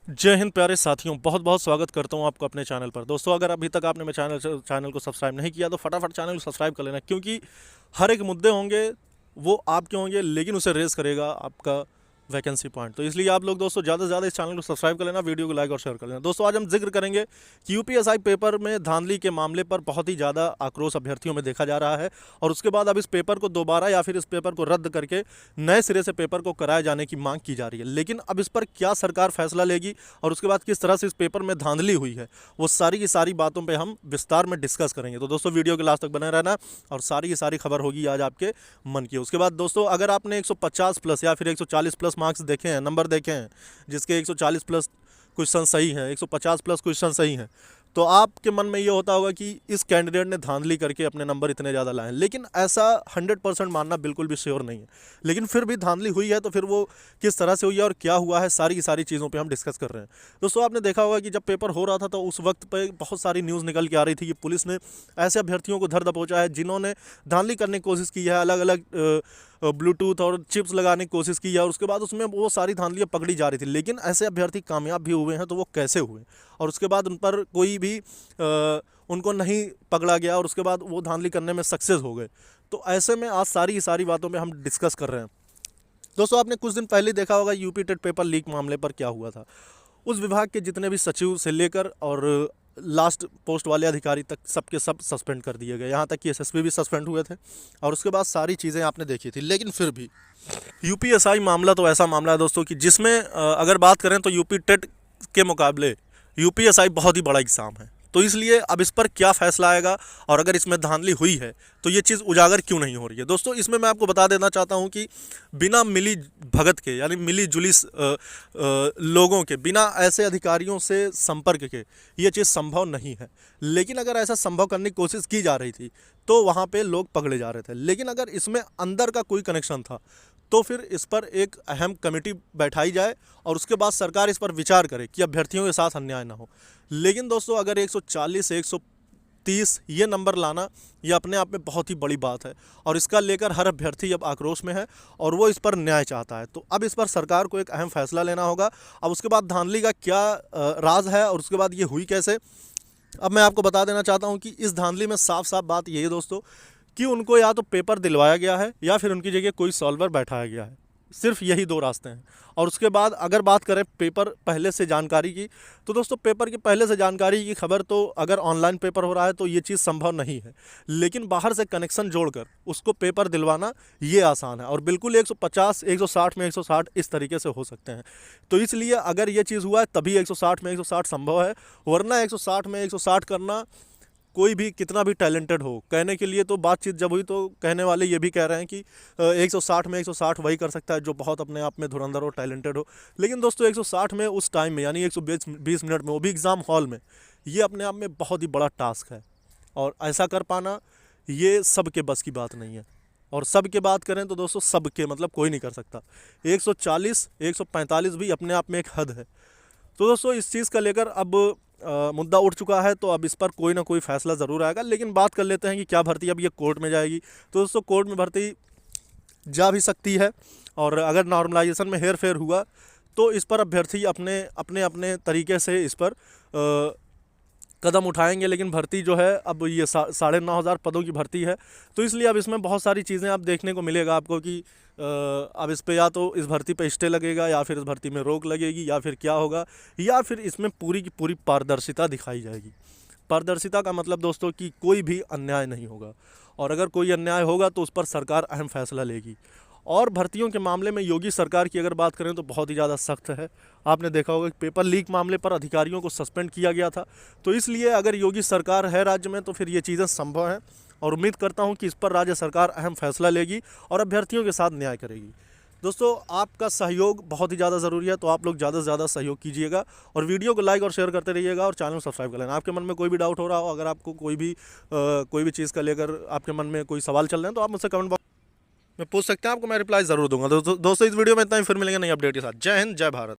जय हिंद प्यारे साथियों, बहुत बहुत स्वागत करता हूं आपको अपने चैनल पर। दोस्तों, अगर अभी तक आपने मेरे चैनल को सब्सक्राइब नहीं किया तो फटाफट चैनल को सब्सक्राइब कर लेना, क्योंकि हर एक मुद्दे होंगे वो आपके होंगे, लेकिन उसे रेस करेगा आपका वैकेंसी पॉइंट। तो इसलिए आप लोग दोस्तों ज़्यादा से ज़्यादा इस चैनल को सब्सक्राइब कर लेना, वीडियो को लाइक और शेयर कर लेना। दोस्तों, आज हम जिक्र करेंगे कि यूपीएसआई पेपर में धांधली के मामले पर बहुत ही ज़्यादा आक्रोश अभ्यर्थियों में देखा जा रहा है, और उसके बाद अब इस पेपर को दोबारा या फिर इस पेपर को रद्द करके नए सिरे से पेपर को कराए जाने की मांग की जा रही है। लेकिन अब इस पर क्या सरकार फैसला लेगी और उसके बाद किस तरह से इस पेपर में धांधली हुई है, वो सारी की सारी बातों पर हम विस्तार में डिस्कस करेंगे। तो दोस्तों, वीडियो के लास्ट तक बने रहना और सारी की सारी खबर होगी आज आपके मन की। उसके बाद दोस्तों, अगर आपने 150 प्लस या फिर 140 प्लस मार्क्स देखे हैं, नंबर देखे हैं, जिसके 140 प्लस क्वेश्चन सही हैं, 150 प्लस क्वेश्चन सही हैं, तो आपके मन में ये होता होगा कि इस कैंडिडेट ने धांधली करके अपने नंबर इतने ज़्यादा लाए हैं। लेकिन ऐसा 100% मानना बिल्कुल भी श्योर नहीं है। लेकिन फिर भी धांधली हुई है, तो फिर वो किस तरह से हुई है और क्या हुआ है, सारी की सारी चीज़ों पे हम डिस्कस कर रहे हैं। दोस्तों, आपने देखा होगा कि जब पेपर हो रहा था तो उस वक्त पे बहुत सारी न्यूज़ निकल के आ रही थी कि पुलिस ने ऐसे अभ्यर्थियों को धर दबोचा है जिन्होंने धांधली करने की कोशिश की है, अलग अलग ब्लूटूथ और चिप्स लगाने की कोशिश की है, और उसके बाद उसमें वो सारी धांधलियाँ पकड़ी जा रही थी। लेकिन ऐसे अभ्यर्थी कामयाब भी हुए हैं, तो वो कैसे हुए, और उसके बाद उन पर कोई भी उनको नहीं पकड़ा गया, और उसके बाद वो धांधली करने में सक्सेस हो गए। तो ऐसे में आज सारी की सारी बातों में हम डिस्कस कर रहे हैं। दोस्तों, आपने कुछ दिन पहले देखा होगा यूपी टेट पेपर लीक मामले पर क्या हुआ था। उस विभाग के जितने भी सचिव से लेकर और लास्ट पोस्ट वाले अधिकारी तक सबके सब सस्पेंड कर दिए गए, यहाँ तक कि एसएसपी भी सस्पेंड हुए थे, और उसके बाद सारी चीज़ें आपने देखी थी। लेकिन फिर भी यूपीएसआई मामला तो ऐसा मामला है दोस्तों कि जिसमें अगर बात करें तो यूपी टेट के मुकाबले यूपीएसआई बहुत ही बड़ा एग्ज़ाम है। तो इसलिए अब इस पर क्या फैसला आएगा, और अगर इसमें धांधली हुई है तो ये चीज़ उजागर क्यों नहीं हो रही है। दोस्तों, इसमें मैं आपको बता देना चाहता हूँ कि बिना मिली भगत के, यानी मिली जुली लोगों के, बिना ऐसे अधिकारियों से संपर्क के ये चीज़ संभव नहीं है। लेकिन अगर ऐसा संभव करने की कोशिश की जा रही थी तो वहाँ पे लोग पकड़े जा रहे थे। लेकिन अगर इसमें अंदर का कोई कनेक्शन था तो फिर इस पर एक अहम कमेटी बैठाई जाए और उसके बाद सरकार इस पर विचार करे कि अभ्यर्थियों के साथ अन्याय ना हो। लेकिन दोस्तों, अगर 140 130 ये नंबर लाना, ये अपने आप में बहुत ही बड़ी बात है, और इसका लेकर हर अभ्यर्थी अब आक्रोश में है और वो इस पर न्याय चाहता है। तो अब इस पर सरकार को एक अहम फैसला लेना होगा। अब उसके बाद धांधली का क्या राज है और उसके बाद ये हुई कैसे, अब मैं आपको बता देना चाहता हूँ कि इस धांधली में साफ साफ बात यही है दोस्तों कि उनको या तो पेपर दिलवाया गया है या फिर उनकी जगह कोई सॉल्वर बैठाया गया है। सिर्फ यही दो रास्ते हैं। और उसके बाद अगर बात करें पेपर पहले से जानकारी की, तो दोस्तों पेपर की पहले से जानकारी की खबर तो अगर ऑनलाइन पेपर हो रहा है तो ये चीज़ संभव नहीं है। लेकिन बाहर से कनेक्शन जोड़कर उसको पेपर दिलवाना ये आसान है, और बिल्कुल 150 160 में 160 इस तरीके से हो सकते हैं। तो इसलिए अगर ये चीज़ हुआ है तभी 160 में 160 संभव है, वरना 160 में 160 करना कोई भी कितना भी टैलेंटेड हो, कहने के लिए तो बातचीत जब हुई तो कहने वाले ये भी कह रहे हैं कि 160 में 160 वही कर सकता है जो बहुत अपने आप में धुरंधर हो, टैलेंटेड हो। लेकिन दोस्तों, 160 में उस टाइम में, यानी 120 मिनट में, वो भी एग्ज़ाम हॉल में, ये अपने आप में बहुत ही बड़ा टास्क है, और ऐसा कर पाना ये सबके बस की बात नहीं है। और सब के बात करें तो दोस्तों, सबके मतलब कोई नहीं कर सकता। 140 145 भी अपने आप में एक हद है। तो दोस्तों, इस चीज़ का लेकर अब मुद्दा उठ चुका है, तो अब इस पर कोई ना कोई फैसला ज़रूर आएगा। लेकिन बात कर लेते हैं कि क्या भर्ती अब ये कोर्ट में जाएगी। तो दोस्तों, कोर्ट में भर्ती जा भी सकती है, और अगर नॉर्मलाइजेशन में हेर फेर हुआ तो इस पर अभ्यर्थी अपने अपने अपने तरीके से इस पर कदम उठाएंगे। लेकिन भर्ती जो है अब ये 9,500 पदों की भर्ती है, तो इसलिए अब इसमें बहुत सारी चीज़ें आप देखने को मिलेगा आपको कि अब इस पे या तो इस भर्ती पे स्टे लगेगा, या फिर इस भर्ती में रोक लगेगी, या फिर क्या होगा, या फिर इसमें पूरी की पूरी पारदर्शिता दिखाई जाएगी। पारदर्शिता का मतलब दोस्तों कि कोई भी अन्याय नहीं होगा, और अगर कोई अन्याय होगा तो उस पर सरकार अहम फैसला लेगी। और भर्तियों के मामले में योगी सरकार की अगर बात करें तो बहुत ही ज़्यादा सख्त है। आपने देखा होगा कि पेपर लीक मामले पर अधिकारियों को सस्पेंड किया गया था। तो इसलिए अगर योगी सरकार है राज्य में तो फिर ये चीज़ें संभव हैं, और उम्मीद करता हूँ कि इस पर राज्य सरकार अहम फैसला लेगी और अभ्यर्थियों के साथ न्याय करेगी। दोस्तों, आपका सहयोग बहुत ही ज़्यादा ज़रूरी है, तो आप लोग ज़्यादा से ज़्यादा सहयोग कीजिएगा और वीडियो को लाइक और शेयर करते रहिएगा, और चैनल को सब्सक्राइब कर लेना। आपके मन में कोई भी डाउट हो रहा हो, अगर आपको कोई भी चीज़ का लेकर आपके मन में कोई सवाल चल रहे हैं, तो आप मुझसे कमेंट बॉक्स में पूछ सकते हैं। आपको मैं रिप्लाई ज़रूर दूंगा। दोस्तों, इस वीडियो में इतना ही, फिर मिलेंगे नई अपडेट के साथ। जय हिंद, जय भारत।